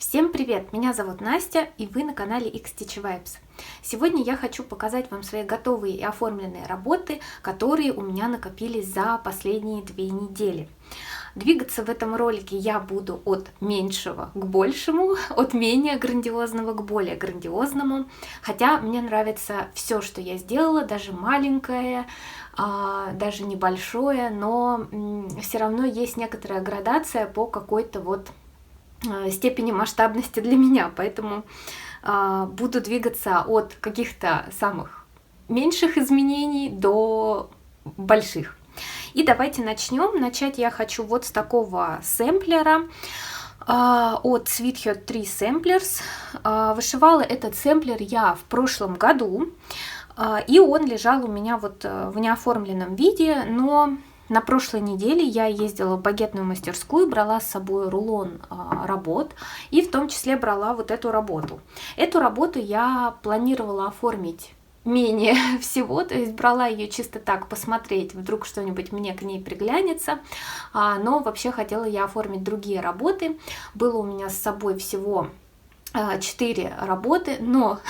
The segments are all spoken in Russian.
Всем привет! Меня зовут Настя, и вы на канале X-Stitch Vibes. Сегодня я хочу показать вам свои готовые и оформленные работы, которые у меня накопились за последние 2 недели. Двигаться в этом ролике я буду от меньшего к большему, от менее грандиозного к более грандиозному. Хотя мне нравится все, что я сделала, даже маленькое, даже небольшое, но все равно есть некоторая градация по какой-то степени масштабности для меня, поэтому буду двигаться от каких-то самых меньших изменений до больших. И давайте начнем. Начать я хочу вот с такого сэмплера от Sweetheart Tree Samplers. Вышивала этот сэмплер я в прошлом году, и он лежал у меня вот в неоформленном виде, но на прошлой неделе я ездила в багетную мастерскую, брала с собой рулон работ и в том числе брала вот эту работу. Эту работу я планировала оформить менее всего, то есть брала ее чисто так посмотреть, вдруг что-нибудь мне к ней приглянется, но вообще хотела я оформить другие работы. Было у меня с собой всего 4 работы, но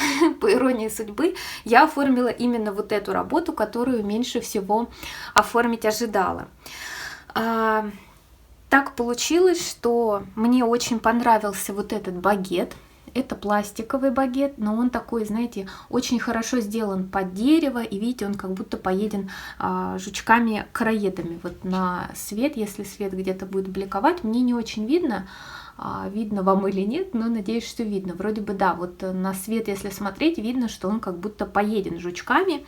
по иронии судьбы я оформила именно вот эту работу, которую меньше всего оформить ожидала. Так получилось, что мне очень понравился вот этот багет. Это пластиковый багет, но он такой, знаете, очень хорошо сделан под дерево, и видите, он как будто поеден жучками-короедами. Вот на свет, если свет где-то будет бликовать, мне не очень видно, видно вам или нет, но надеюсь, что видно. Вроде бы да, вот на свет, если смотреть, видно, что он как будто поеден жучками,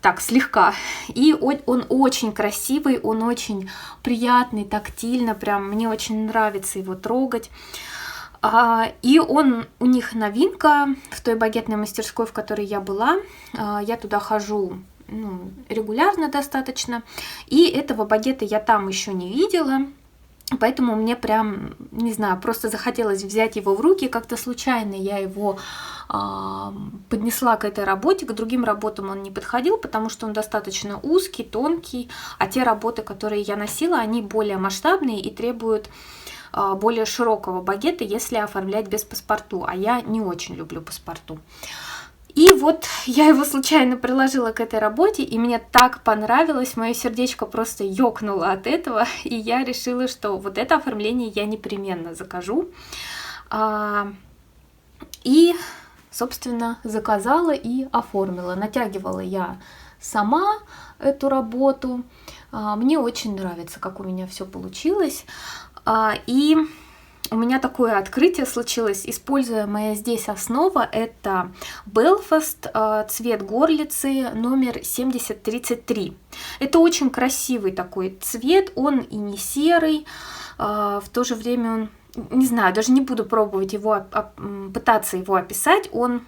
так, слегка. И он очень красивый, он очень приятный, тактильно, прям мне очень нравится его трогать. И он у них новинка в той багетной мастерской, в которой я была. Я туда хожу регулярно достаточно. И этого багета я там еще не видела. Поэтому мне прям, не знаю, просто захотелось взять его в руки. Как-то случайно я его поднесла к этой работе. К другим работам он не подходил, потому что он достаточно узкий, тонкий. А те работы, которые я носила, они более масштабные и требуют более широкого багета, если оформлять без паспорту. А я не очень люблю паспорту. И вот я его случайно приложила к этой работе, и мне так понравилось, мое сердечко просто ёкнуло от этого, и я решила, что вот это оформление я непременно закажу. И, собственно, заказала и оформила. Натягивала я сама эту работу. Мне очень нравится, как у меня все получилось. И у меня такое открытие случилось, используемая здесь основа, это Belfast, цвет горлицы, номер 7033. Это очень красивый такой цвет, он и не серый, в то же время он, не знаю, даже не буду пробовать его, пытаться его описать, он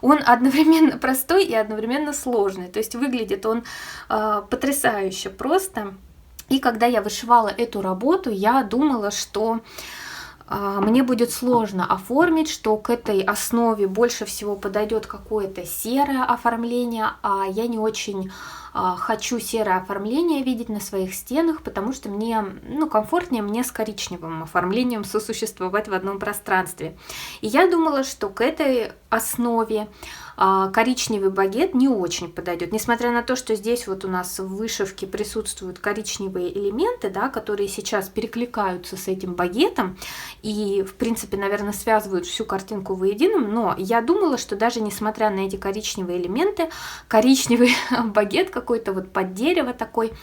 одновременно простой и одновременно сложный, то есть выглядит он потрясающе просто. И когда я вышивала эту работу, я думала, что мне будет сложно оформить, что к этой основе больше всего подойдет какое-то серое оформление, а я не очень хочу серое оформление видеть на своих стенах, потому что мне комфортнее мне с коричневым оформлением сосуществовать в одном пространстве. И я думала, что к этой основе коричневый багет не очень подойдет, несмотря на то, что здесь вот у нас в вышивке присутствуют коричневые элементы, да, которые сейчас перекликаются с этим багетом и, в принципе, наверное, связывают всю картинку воедино, но я думала, что даже несмотря на эти коричневые элементы, коричневый багет какой-то вот под дерево такой,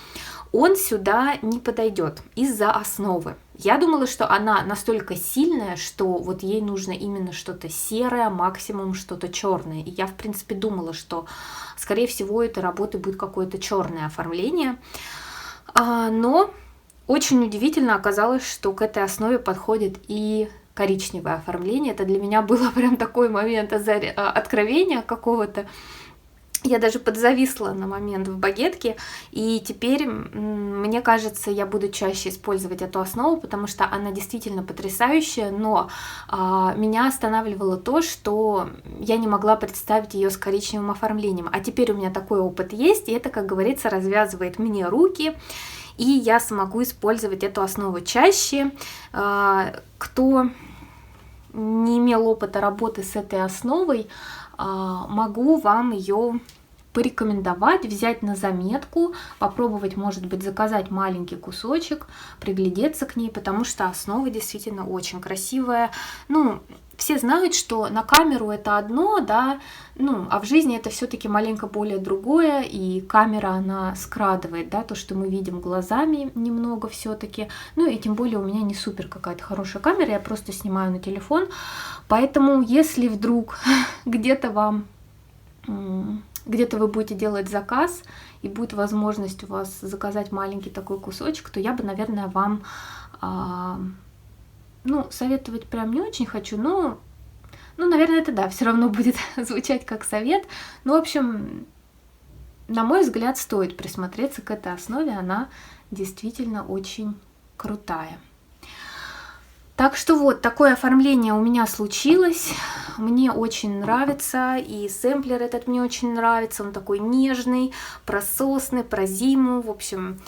он сюда не подойдет из-за основы. Я думала, что она настолько сильная, что вот ей нужно именно что-то серое, максимум что-то черное. И я, в принципе, думала, что, скорее всего, у этой работы будет какое-то черное оформление. Но очень удивительно оказалось, что к этой основе подходит и коричневое оформление. Это для меня было прям такой момент откровения какого-то. Я даже подзависла на момент в багетке, и теперь, мне кажется, я буду чаще использовать эту основу, потому что она действительно потрясающая, но меня останавливало то, что я не могла представить ее с коричневым оформлением. А теперь у меня такой опыт есть, и это, как говорится, развязывает мне руки, и я смогу использовать эту основу чаще. Кто не имел опыта работы с этой основой, могу вам ее порекомендовать, взять на заметку, попробовать, может быть, заказать маленький кусочек, приглядеться к ней, потому что основа действительно очень красивая. Ну, все знают, что на камеру это одно, да, ну, а в жизни это все-таки маленько более другое, и камера, она скрадывает, да, то, что мы видим глазами немного все-таки. Ну, и тем более у меня не супер какая-то хорошая камера, я просто снимаю на телефон, поэтому если вдруг где-то вы будете делать заказ, и будет возможность у вас заказать маленький такой кусочек, то я бы, наверное, вам, ну, советовать прям не очень хочу, но, ну, наверное, это да, все равно будет звучать как совет. Ну, в общем, на мой взгляд, стоит присмотреться к этой основе, она действительно очень крутая. Так что вот, такое оформление у меня случилось, мне очень нравится, и сэмплер этот мне очень нравится, он такой нежный, про сосны, про зиму, в общем,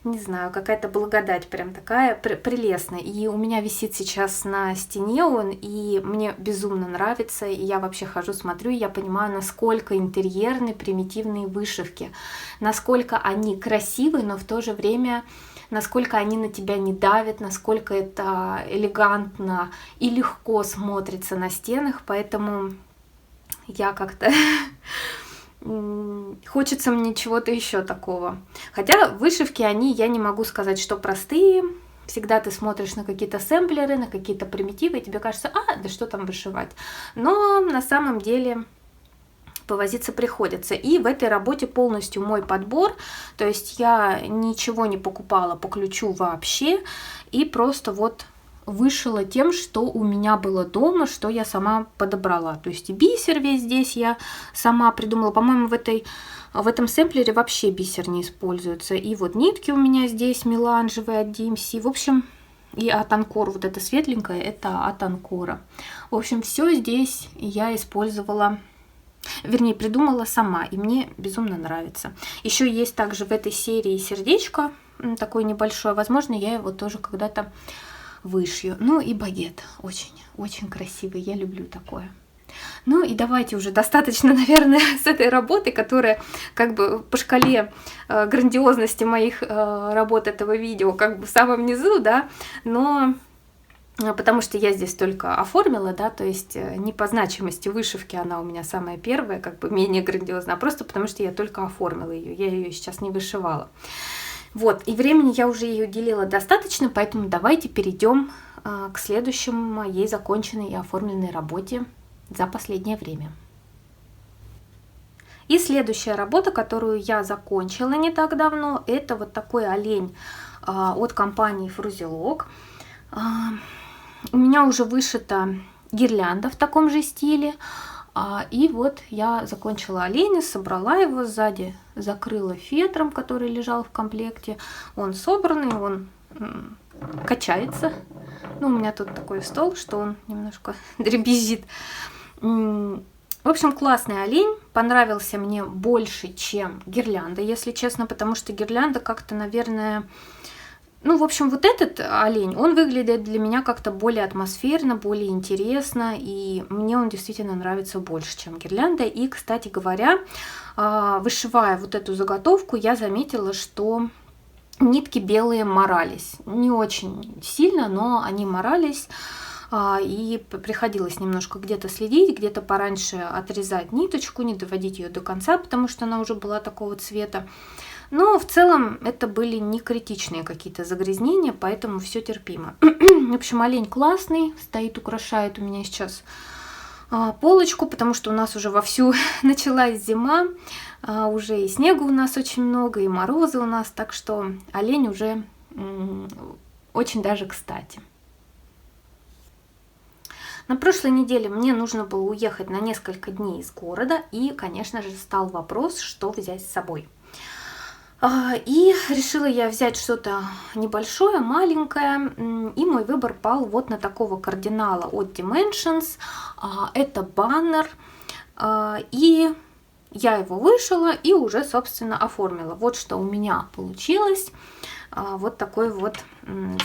не знаю, какая-то благодать прям такая прелестная. И у меня висит сейчас на стене он, и мне безумно нравится, и я вообще хожу, смотрю, и я понимаю, насколько интерьерные, примитивные вышивки, насколько они красивые, но в то же время насколько они на тебя не давят, насколько это элегантно и легко смотрится на стенах, поэтому я как-то хочется мне чего-то еще такого. Хотя вышивки, я не могу сказать, что простые. Всегда ты смотришь на какие-то сэмплеры, на какие-то примитивы, и тебе кажется, да что там вышивать. Но на самом деле повозиться приходится. И в этой работе полностью мой подбор, то есть я ничего не покупала по ключу вообще, и просто вот вышила тем, что у меня было дома, что я сама подобрала. То есть и бисер весь здесь я сама придумала. По-моему, в этом сэмплере вообще бисер не используется. И вот нитки у меня здесь меланжевые от DMC. В общем, и от Анкор, вот это светленькое, это от Анкора. В общем, все здесь я использовала, вернее, придумала сама, и мне безумно нравится. Еще есть также в этой серии сердечко, такое небольшое, возможно, я его тоже когда-то вышью. Ну и багет, очень красивый, я люблю такое. Ну и давайте уже достаточно, наверное, с этой работы, которая как бы по шкале грандиозности моих работ этого видео как бы в самом низу, да, но потому что я здесь только оформила, да, то есть не по значимости вышивки она у меня самая первая, как бы менее грандиозная, а просто потому что я только оформила ее, я ее сейчас не вышивала. Вот, и времени я уже ей уделила достаточно, поэтому давайте перейдем к следующей моей законченной и оформленной работе за последнее время. И следующая работа, которую я закончила не так давно, это вот такой олень от компании Fruzilok. У меня уже вышита гирлянда в таком же стиле. И вот я закончила оленя, собрала его сзади, закрыла фетром, который лежал в комплекте. Он собранный, он качается. Ну, у меня тут такой стол, что он немножко дребезжит. В общем, классный олень. Понравился мне больше, чем гирлянда, если честно, потому что гирлянда как-то, наверное... Ну, в общем, вот этот олень, он выглядит для меня как-то более атмосферно, более интересно, и мне он действительно нравится больше, чем гирлянда. И, кстати говоря, вышивая вот эту заготовку, я заметила, что нитки белые морались. Не очень сильно, но они морались, и приходилось немножко где-то следить, где-то пораньше отрезать ниточку, не доводить ее до конца, потому что она уже была такого цвета. Но в целом это были не критичные какие-то загрязнения, поэтому все терпимо. В общем, олень классный, стоит, украшает у меня сейчас полочку, потому что у нас уже вовсю началась зима, уже и снега у нас очень много, и морозы у нас, так что олень уже очень даже кстати. На прошлой неделе мне нужно было уехать на несколько дней из города, и, конечно же, стал вопрос, что взять с собой. И решила я взять что-то небольшое, маленькое, и мой выбор пал вот на такого кардинала от Dimensions. Это баннер, и я его вышила и уже, собственно, оформила. Вот что у меня получилось. Вот такой вот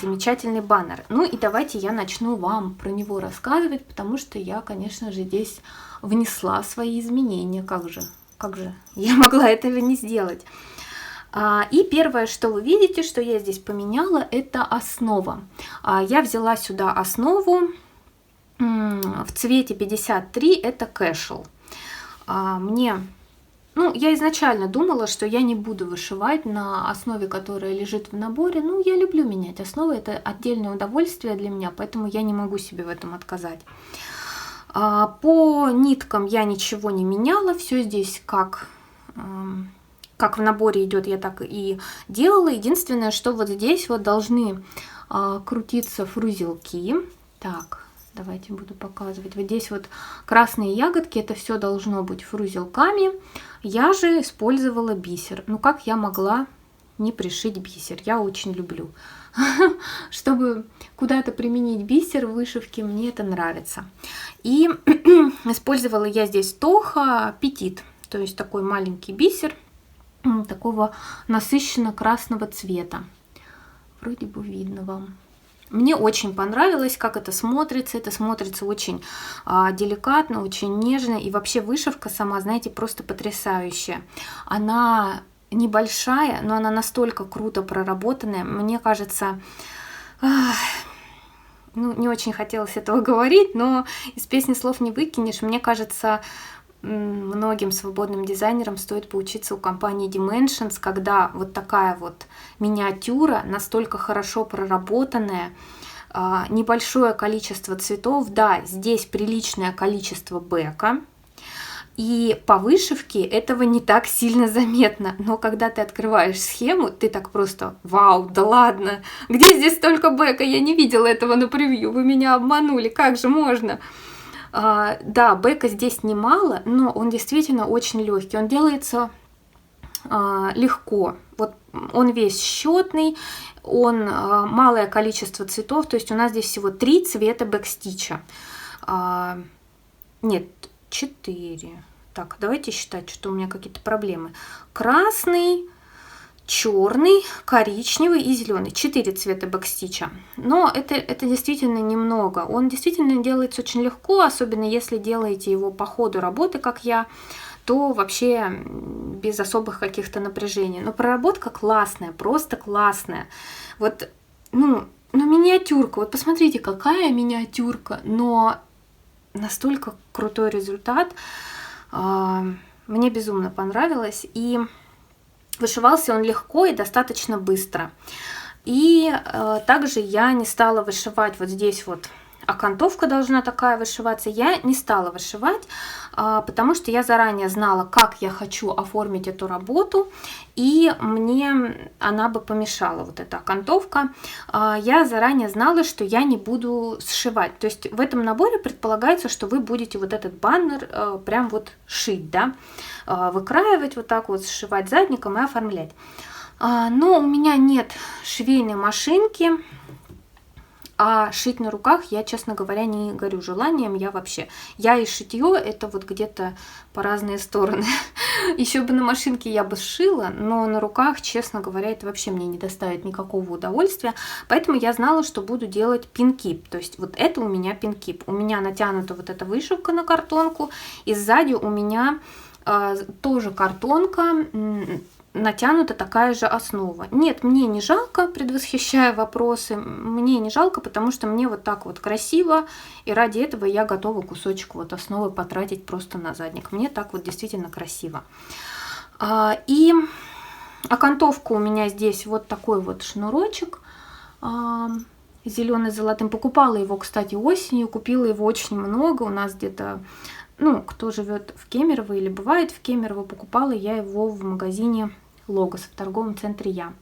замечательный баннер. Ну и давайте я начну вам про него рассказывать, потому что я, конечно же, здесь внесла свои изменения. Как же я могла этого не сделать? И первое, что вы видите, что я здесь поменяла, это основа. Я взяла сюда основу в цвете 53, это Casual. Я изначально думала, что я не буду вышивать на основе, которая лежит в наборе. Я люблю менять основы, это отдельное удовольствие для меня, поэтому я не могу себе в этом отказать. По ниткам я ничего не меняла, все здесь как в наборе идет, я так и делала. Единственное, что вот здесь вот должны крутиться фрузелки. Так, давайте буду показывать. Вот здесь вот красные ягодки, это все должно быть фрузелками. Я же использовала бисер. Как я могла не пришить бисер? Я очень люблю. Чтобы куда-то применить бисер в вышивке, мне это нравится. И использовала я здесь Тоха Петит, то есть такой маленький бисер, такого насыщенно красного цвета. Вроде бы видно вам. Мне очень понравилось, как это смотрится. Это смотрится очень деликатно, очень нежно. И вообще вышивка сама, знаете, просто потрясающая. Она небольшая, но она настолько круто проработанная. Мне кажется, не очень хотелось этого говорить, но из песни слов не выкинешь. Мне кажется, многим свободным дизайнерам стоит поучиться у компании Dimensions, когда вот такая вот миниатюра, настолько хорошо проработанная, небольшое количество цветов, да, здесь приличное количество бэка, и по вышивке этого не так сильно заметно, но когда ты открываешь схему, ты так просто: вау, да ладно, где здесь столько бэка, я не видела этого на превью, вы меня обманули, как же можно? Да, бэка здесь немало, но он действительно очень легкий. Он делается легко. Вот он весь счетный, он малое количество цветов. То есть у нас здесь всего 3 цвета бэкстича. Нет, 4. Так, давайте считать, что у меня какие-то проблемы. Красный, черный, коричневый и зеленый. 4 цвета бэкстича. Но это действительно немного. Он действительно делается очень легко, особенно если делаете его по ходу работы, как я, то вообще без особых каких-то напряжений. Но проработка классная, просто классная. Вот, миниатюрка. Вот посмотрите, какая миниатюрка, но настолько крутой результат. Мне безумно понравилось. И вышивался он легко и достаточно быстро. И также я не стала вышивать вот здесь вот, окантовка должна такая вышиваться. Я не стала вышивать, потому что я заранее знала, как я хочу оформить эту работу, и мне она бы помешала, вот эта окантовка. Я заранее знала, что я не буду сшивать. То есть в этом наборе предполагается, что вы будете вот этот баннер прям вот шить, да, выкраивать вот так вот, сшивать задником и оформлять. Но у меня нет швейной машинки, а шить на руках я, честно говоря, не горю желанием. Я и шитье это вот где-то по разные стороны. Еще бы на машинке я бы сшила, но на руках, честно говоря, это вообще мне не доставит никакого удовольствия. Поэтому я знала, что буду делать пинкип. То есть вот это у меня пинкип. У меня натянута вот эта вышивка на картонку, и сзади у меня тоже картонка, натянута такая же основа. Нет, мне не жалко, предвосхищая вопросы, мне не жалко, потому что мне вот так вот красиво, и ради этого я готова кусочек вот основы потратить просто на задник. Мне так вот действительно красиво. И окантовка у меня здесь вот такой вот шнурочек зеленый с золотым. Покупала его, кстати, осенью, купила его очень много, у нас где-то, кто живет в Кемерово или бывает в Кемерово, покупала я его в магазине Логос, в торговом центре Я.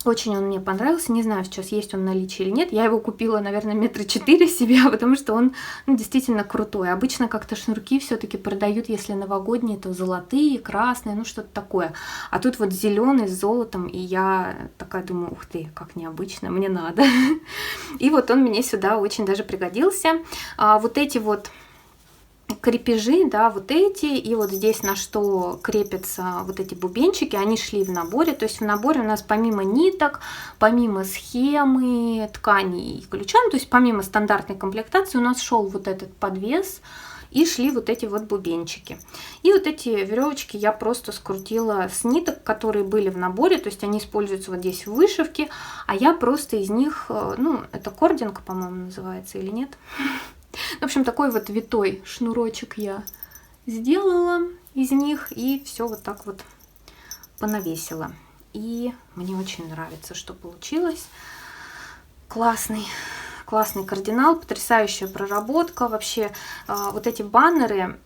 Очень он мне понравился, не знаю, сейчас есть он в наличии или нет. Я его купила, наверное, 4 метра себе, потому что он действительно крутой. Обычно как-то шнурки все-таки продают, если новогодние, то золотые, красные, что-то такое. А тут вот зеленый с золотом, и я такая думаю: ух ты, как необычно, мне надо. И вот он мне сюда очень даже пригодился. Вот эти вот крепежи, да, вот эти, и вот здесь на что крепятся вот эти бубенчики, они шли в наборе. То есть в наборе у нас помимо ниток, помимо схемы, тканей и ключа, то есть помимо стандартной комплектации у нас шел вот этот подвес, и шли вот эти вот бубенчики. И вот эти веревочки я просто скрутила с ниток, которые были в наборе, то есть они используются вот здесь в вышивке, а я просто из них, ну, это кординг, по-моему, называется или нет? В общем, такой вот витой шнурочек я сделала из них и все вот так вот понавесила. И мне очень нравится, что получилось. Классный кардинал, потрясающая проработка. Вообще, вот эти баннеры,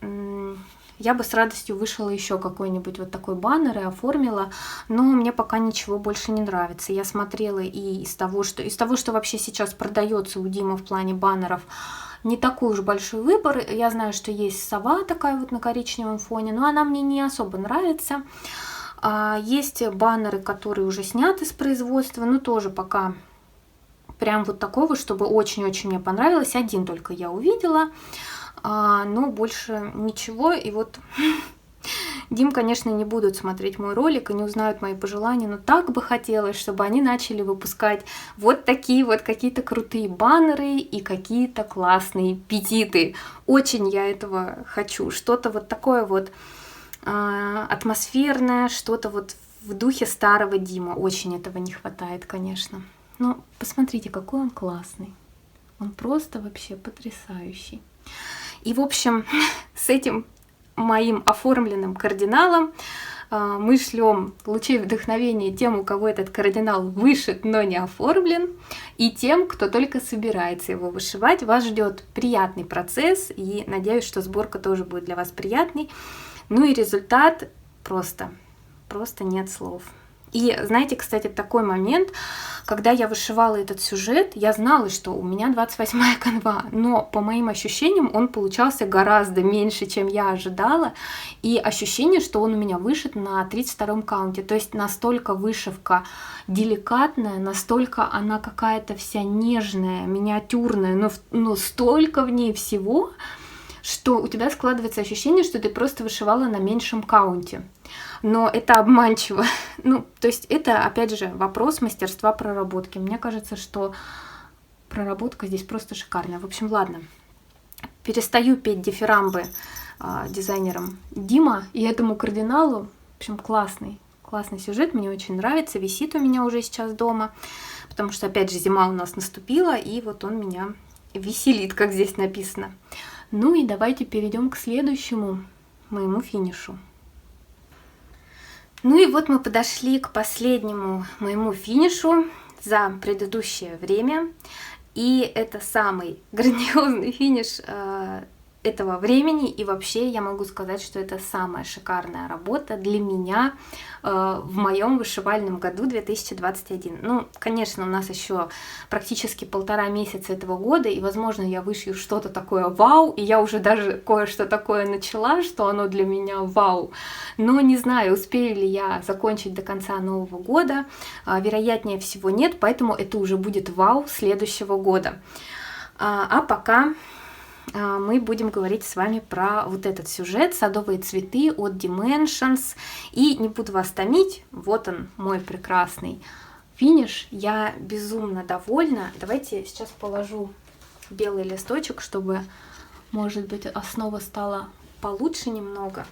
я бы с радостью вышила еще какой-нибудь вот такой баннер и оформила, но мне пока ничего больше не нравится. Я смотрела и из того, что вообще сейчас продается у Димы в плане баннеров, не такой уж большой выбор. Я знаю, что есть сова такая вот на коричневом фоне, но она мне не особо нравится. Есть баннеры, которые уже сняты с производства, но тоже пока прям вот такого, чтобы очень-очень мне понравилось. Один только я увидела, но больше ничего. И вот Дим, конечно, не будут смотреть мой ролик и не узнают мои пожелания, но так бы хотелось, чтобы они начали выпускать вот такие вот какие-то крутые баннеры и какие-то классные петиты. Очень я этого хочу. Что-то вот такое вот атмосферное, что-то вот в духе старого Дима. Очень этого не хватает, конечно. Но посмотрите, какой он классный. Он просто вообще потрясающий. И, в общем, с этим моим оформленным кардиналом мы шлем лучи вдохновения тем, у кого этот кардинал вышит, но не оформлен, и тем, кто только собирается его вышивать. Вас ждет приятный процесс, и надеюсь, что сборка тоже будет для вас приятной. Ну и результат просто нет слов. И знаете, кстати, такой момент, когда я вышивала этот сюжет, я знала, что у меня 28-я канва, но по моим ощущениям он получался гораздо меньше, чем я ожидала, и ощущение, что он у меня вышит на 32-м каунте, то есть настолько вышивка деликатная, настолько она какая-то вся нежная, миниатюрная, но столько в ней всего, что у тебя складывается ощущение, что ты просто вышивала на меньшем каунте. Но это обманчиво. Ну, то есть это, опять же, вопрос мастерства проработки. Мне кажется, что проработка здесь просто шикарная. В общем, ладно. Перестаю петь дифирамбы дизайнерам Дима и этому кардиналу. В общем, классный сюжет, мне очень нравится. Висит у меня уже сейчас дома, потому что, опять же, зима у нас наступила, и вот он меня веселит, как здесь написано. Ну и давайте перейдем к следующему моему финишу. Ну и вот мы подошли к последнему моему финишу за предыдущее время. И это самый грандиозный финиш этого времени. И вообще я могу сказать, что это самая шикарная работа для меня в моем вышивальном году 2021. Ну, конечно, у нас еще практически 1,5 месяца этого года, и, возможно, я вышью что-то такое вау, и я уже даже кое-что такое начала, что оно для меня вау. Но не знаю, успею ли я закончить до конца Нового года. Вероятнее всего нет, поэтому это уже будет вау следующего года. А пока мы будем говорить с вами про вот этот сюжет «Садовые цветы» от Dimensions. И не буду вас томить, вот он, мой прекрасный финиш. Я безумно довольна. Давайте я сейчас положу белый листочек, чтобы, может быть, основа стала получше немного.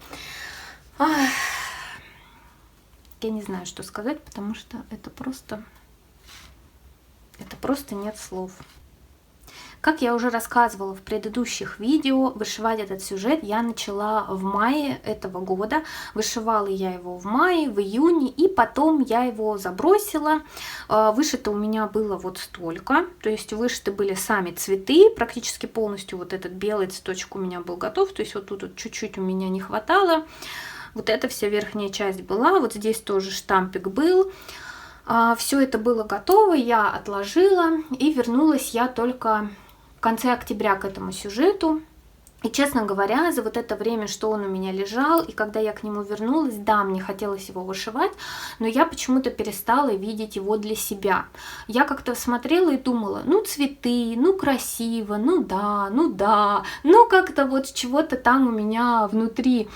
Я не знаю, что сказать, потому что это просто нет слов. Как я уже рассказывала в предыдущих видео, вышивать этот сюжет я начала в мае этого года. Вышивала я его в мае, в июне, и потом я его забросила. Вышито у меня было вот столько, то есть вышиты были сами цветы, практически полностью вот этот белый цветочек у меня был готов, то есть вот тут вот чуть-чуть у меня не хватало. Вот эта вся верхняя часть была, вот здесь тоже штампик был. Все это было готово, я отложила, и вернулась я только в конце октября к этому сюжету. И, честно говоря, за вот это время, что он у меня лежал, и когда я к нему вернулась, да, мне хотелось его вышивать, но я почему-то перестала видеть его для себя. Я как-то смотрела и думала, ну, цветы, ну, красиво, ну, да, ну, как-то вот чего-то там у меня внутри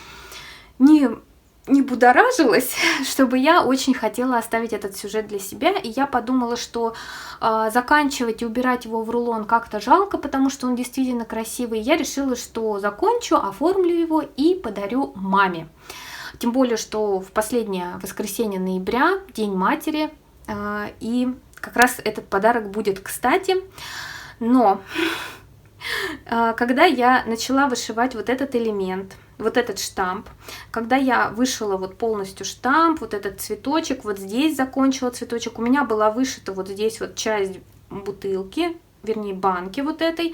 не будоражилась, чтобы я очень хотела оставить этот сюжет для себя, и я подумала, что заканчивать и убирать его в рулон как-то жалко, потому что он действительно красивый. Я решила, что закончу, оформлю его и подарю маме. Тем более, что в последнее воскресенье ноября, День матери, и как раз этот подарок будет кстати. Но когда я начала вышивать вот этот элемент, вот этот штамп, когда я вышила вот полностью штамп, вот этот цветочек, вот здесь закончила цветочек, у меня была вышита вот здесь вот часть бутылки, вернее банки вот этой,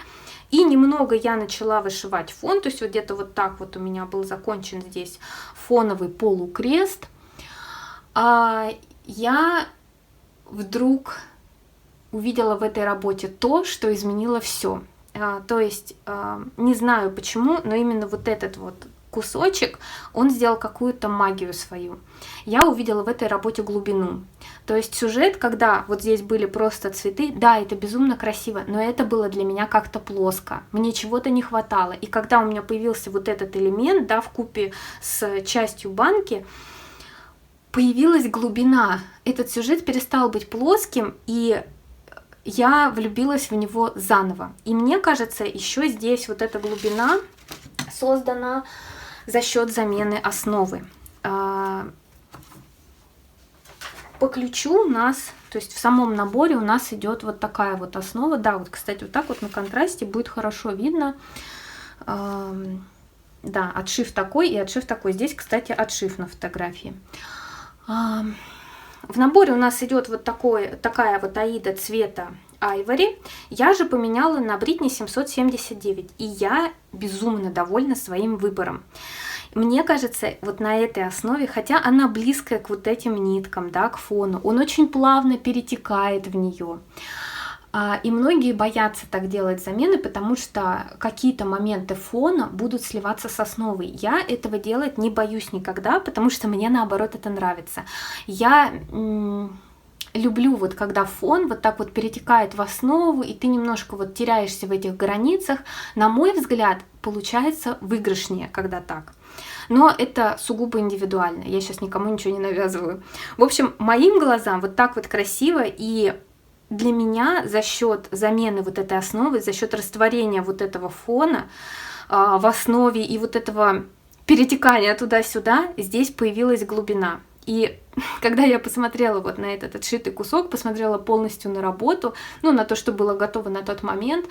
и немного я начала вышивать фон, то есть вот где-то вот так вот у меня был закончен здесь фоновый полукрест, я вдруг увидела в этой работе то, что изменило все. То есть, не знаю почему, но именно вот этот вот кусочек, он сделал какую-то магию свою. Я увидела в этой работе глубину. То есть сюжет, когда вот здесь были просто цветы, да, это безумно красиво, но это было для меня как-то плоско. Мне чего-то не хватало. И когда у меня появился вот этот элемент, да, вкупе с частью банки, появилась глубина. Этот сюжет перестал быть плоским, и я влюбилась в него заново. И мне кажется, еще здесь вот эта глубина создана за счет замены основы. По ключу у нас, то есть в самом наборе у нас идет вот такая вот основа. Да, вот, кстати, вот так вот на контрасте будет хорошо видно. Да, отшив такой и отшив такой. Здесь, кстати, отшив на фотографии. В наборе у нас идет вот такая вот аида цвета айвори. Я же поменяла на Бритни 779. И я безумно довольна своим выбором. Мне кажется, вот на этой основе, хотя она близкая к вот этим ниткам, да, к фону, он очень плавно перетекает в нее. И многие боятся так делать замены, потому что какие-то моменты фона будут сливаться с основой. Я этого делать не боюсь никогда, потому что мне наоборот это нравится. Я люблю вот когда фон вот так вот перетекает в основу, и ты немножко вот теряешься в этих границах. На мой взгляд, получается выигрышнее, когда так. Но это сугубо индивидуально. Я сейчас никому ничего не навязываю. В общем, моим глазам вот так вот красиво, и для меня за счет замены вот этой основы, за счет растворения вот этого фона в основе и вот этого перетекания туда-сюда, здесь появилась глубина. И когда я посмотрела вот на этот отшитый кусок, посмотрела полностью на работу, ну, на то, что было готово на тот момент,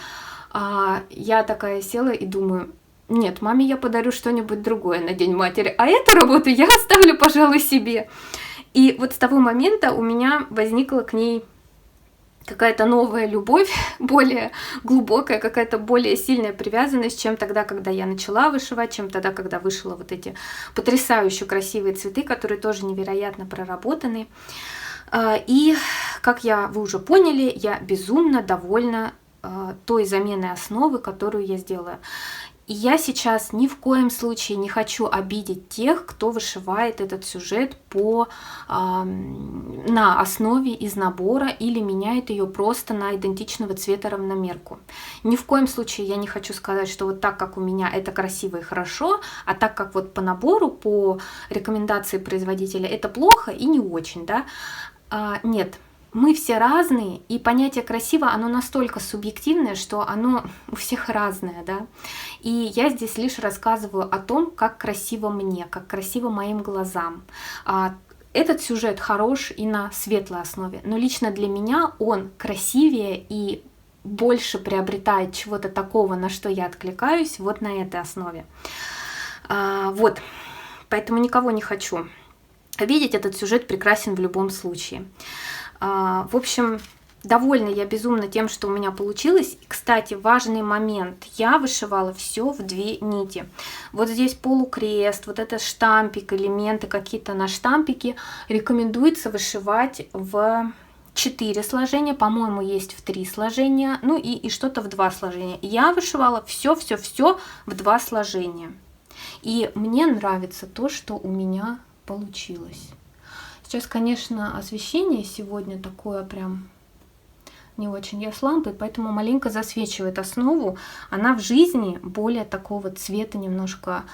я такая села и думаю, нет, маме я подарю что-нибудь другое на День матери, а эту работу я оставлю, пожалуй, себе. И вот с того момента у меня возникла к ней какая-то новая любовь, более глубокая, какая-то более сильная привязанность, чем тогда, когда я начала вышивать, чем тогда, когда вышила вот эти потрясающе красивые цветы, которые тоже невероятно проработаны. И, как вы уже поняли, я безумно довольна той заменой основы, которую я сделала. И я сейчас ни в коем случае не хочу обидеть тех, кто вышивает этот сюжет на основе из набора или меняет ее просто на идентичного цвета равномерку. Ни в коем случае я не хочу сказать, что вот так, как у меня, это красиво и хорошо, а так, как вот по набору, по рекомендации производителя, это плохо и не очень, да? Нет. Мы все разные, и понятие красиво, оно настолько субъективное, что оно у всех разное, да. И я здесь лишь рассказываю о том, как красиво мне, как красиво моим глазам. Этот сюжет хорош и на светлой основе, но лично для меня он красивее и больше приобретает чего-то такого, на что я откликаюсь, вот на этой основе. Вот, поэтому никого не хочу видеть, этот сюжет прекрасен в любом случае. В общем, довольна я безумно тем, что у меня получилось. И, кстати, важный момент. Я вышивала все в 2 нити. Вот здесь полукрест, вот это штампик, элементы какие-то на штампике. Рекомендуется вышивать в 4 сложения, по-моему, есть в 3 сложения, ну и что-то в 2 сложения. Я вышивала все в 2 сложения. И мне нравится то, что у меня получилось. Сейчас, конечно, освещение сегодня такое прям не очень. Я с лампой, поэтому маленько засвечивает основу. Она в жизни более такого цвета, немножко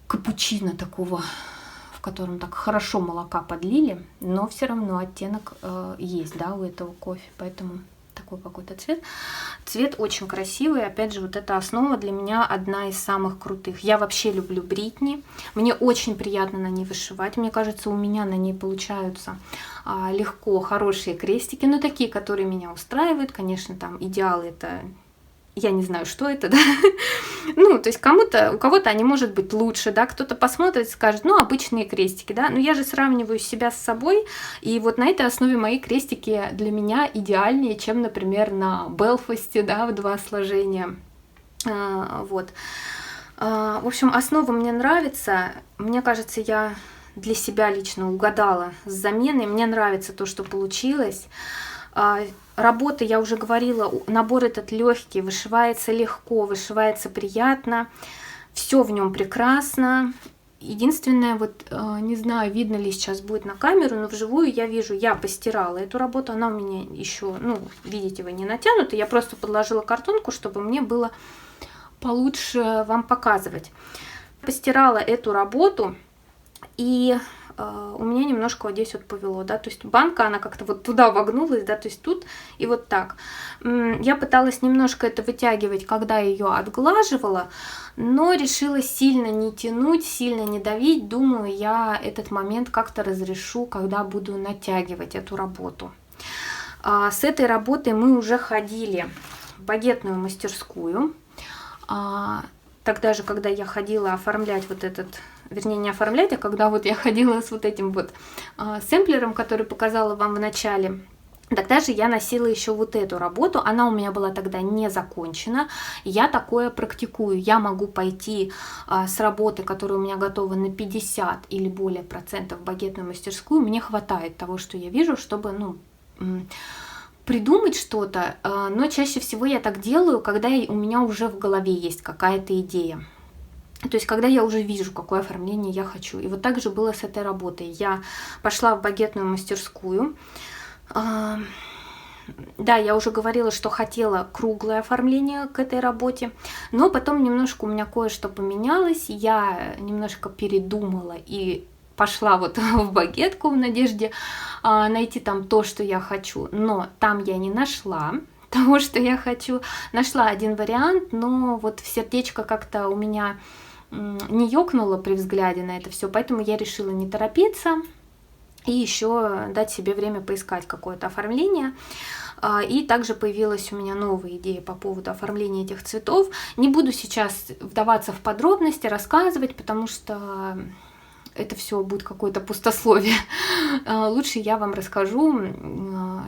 капучино такого, в котором так хорошо молока подлили, но все равно оттенок есть, да, у этого кофе, поэтому такой какой-то цвет. Цвет очень красивый, опять же, вот эта основа для меня одна из самых крутых. Я вообще люблю Бритни, мне очень приятно на ней вышивать, мне кажется, у меня на ней получаются легко хорошие крестики, но такие, которые меня устраивают, конечно, там идеалы это... Я не знаю, что это, да. Ну, то есть у кого-то они, может быть, лучше, да, кто-то посмотрит и скажет, ну, обычные крестики, да, но я же сравниваю себя с собой, и вот на этой основе мои крестики для меня идеальнее, чем, например, на Белфасте, да, в 2 сложения, вот. В общем, основа мне нравится, мне кажется, я для себя лично угадала с заменой, мне нравится то, что получилось. Работа, я уже говорила, набор этот легкий, вышивается легко, вышивается приятно, все в нем прекрасно. Единственное, вот не знаю, видно ли сейчас будет на камеру, но вживую я вижу, я постирала эту работу, она у меня еще, ну, видите вы, не натянута, я просто подложила картонку, чтобы мне было получше вам показывать. Постирала эту работу, и у меня немножко вот здесь вот повело, да, то есть банка, она как-то вот туда вогнулась, да, то есть тут и вот так. Я пыталась немножко это вытягивать, когда ее отглаживала, но решила сильно не тянуть, сильно не давить. Думаю, я этот момент как-то разрешу, когда буду натягивать эту работу. С этой работой мы уже ходили в багетную мастерскую. Тогда же, когда я ходила оформлять вот этот, вернее, не оформлять, а когда вот я ходила с вот этим вот сэмплером, который показала вам в начале, тогда же я носила еще вот эту работу, она у меня была тогда не закончена, я такое практикую, я могу пойти с работы, которая у меня готова на 50 или более процентов в багетную мастерскую, мне хватает того, что я вижу, чтобы, ну, придумать что-то, но чаще всего я так делаю, когда у меня уже в голове есть какая-то идея. То есть, когда я уже вижу, какое оформление я хочу. И вот так же было с этой работой. Я пошла в багетную мастерскую. Да, я уже говорила, что хотела круглое оформление к этой работе, но потом немножко у меня кое-что поменялось. Я немножко передумала и пошла вот в багетку в надежде найти там то, что я хочу, но там я не нашла того, что я хочу. Нашла один вариант, но вот в сердечко как-то у меня не ёкнуло при взгляде на это все, поэтому я решила не торопиться и еще дать себе время поискать какое-то оформление. И также появилась у меня новая идея по поводу оформления этих цветов. Не буду сейчас вдаваться в подробности, рассказывать, потому что это все будет какое-то пустословие. Лучше я вам расскажу,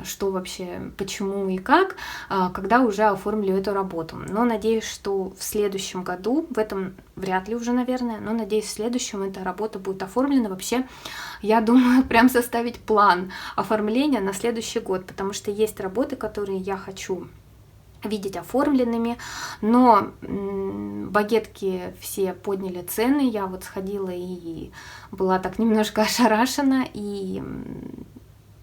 что вообще, почему и как, когда уже оформлю эту работу. Но надеюсь, что в следующем году, в этом вряд ли уже, наверное, но надеюсь, в следующем эта работа будет оформлена. Вообще, я думаю, прям составить план оформления на следующий год, потому что есть работы, которые я хочу видеть оформленными, но багетки все подняли цены, я вот сходила и была так немножко ошарашена, и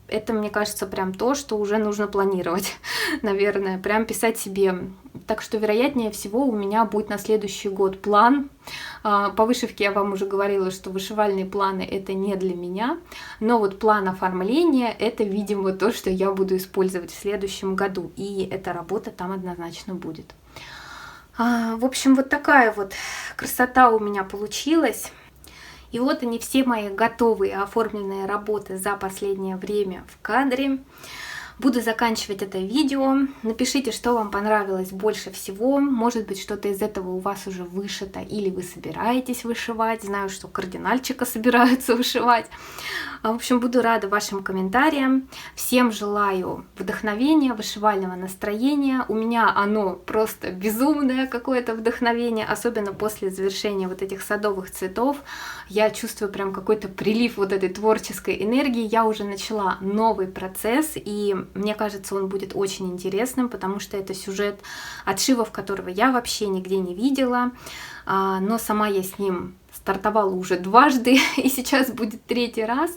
это, мне кажется, прям то, что уже нужно планировать, наверное, прям писать себе. Так что, вероятнее всего, у меня будет на следующий год план. По вышивке я вам уже говорила, что вышивальные планы — это не для меня, но вот план оформления — это, видимо, то, что я буду использовать в следующем году, и эта работа там однозначно будет. В общем, вот такая вот красота у меня получилась. И вот они, все мои готовые оформленные работы за последнее время в кадре. Буду заканчивать это видео. Напишите, что вам понравилось больше всего. Может быть, что-то из этого у вас уже вышито, или вы собираетесь вышивать. Знаю, что кардинальчика собираются вышивать. В общем, буду рада вашим комментариям. Всем желаю вдохновения, вышивального настроения. У меня оно просто безумное какое-то вдохновение, особенно после завершения вот этих садовых цветов. Я чувствую прям какой-то прилив вот этой творческой энергии. Я уже начала новый процесс, и мне кажется, он будет очень интересным, потому что это сюжет, отшивов которого я вообще нигде не видела, но сама я с ним стартовала уже дважды, и сейчас будет третий раз.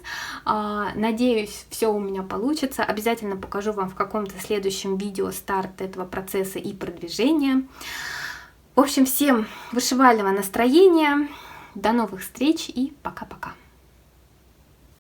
Надеюсь, все у меня получится. Обязательно покажу вам в каком-то следующем видео старт этого процесса и продвижения. В общем, всем вышивального настроения. До новых встреч и пока-пока.